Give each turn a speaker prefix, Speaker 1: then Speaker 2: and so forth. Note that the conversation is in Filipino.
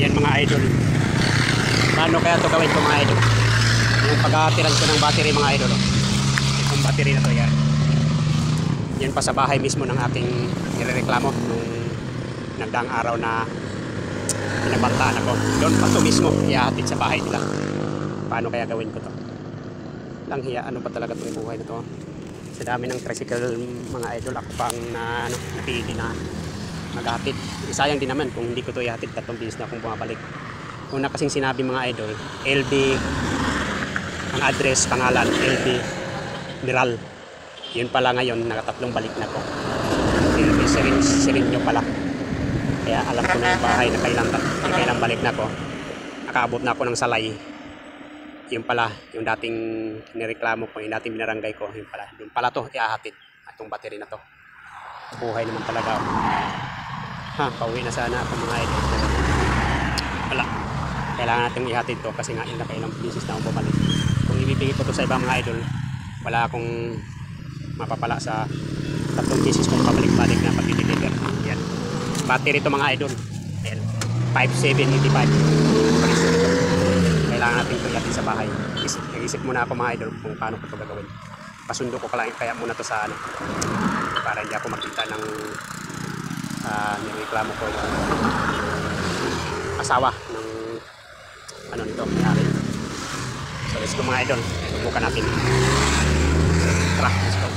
Speaker 1: Yan mga idol. Paano kaya ito gawin ko mga idol? Yung pag-atiran ko ng battery mga idol. Itong battery na to yan. Yan pa sa bahay mismo ng aking nirereklamo nung nagdaang araw na pinabantaan ako. Doon pa to mismo, ihahatid sa bahay nila. Paano kaya gawin ko to? Lang hiya, ano pa talaga itong buhay na to? Sa dami ng tricycle mga idol, ako pang napili na maghatid. Sayang din naman kung hindi ko to ihatid, 3 beses na akong bumabalik. Una kasing sinabi mga idol, LB, ang address, pangalan, LB, Miral. Yun pala ngayon, nakatatlong balik na ko. LB Sirinyo pala. Kaya alam ko na yung bahay na kailang balik na ko. Nakaabot na ako ng Salay. Yung pala, yung dating nireklamo ko, yung dating binaranggay ko, yung pala, yung pala to, ihahatid itong battery na to. Buhay naman talaga. Pauwi na sana ako mga idol. Wala. Kailangan natin ihatid to kasi nga ilang beses na ako bumalik. Kung ibibigay ko to sa ibang mga idol, wala akong mapapala sa 3 beses kung pabalik-balik na pag-deliver. Yan. Battery to mga idol. Ayan. 5785. Kailangan natin ito ihatid sa bahay. Nag-isip muna ako mga idol kung paano ko ito gagawin. Pasundo ko kaya muna to sa para hindi ako makita ng nireklamo ko yung asawa ng nito nangyari. So let's go mga idol, subukan natin. Tara, let's go.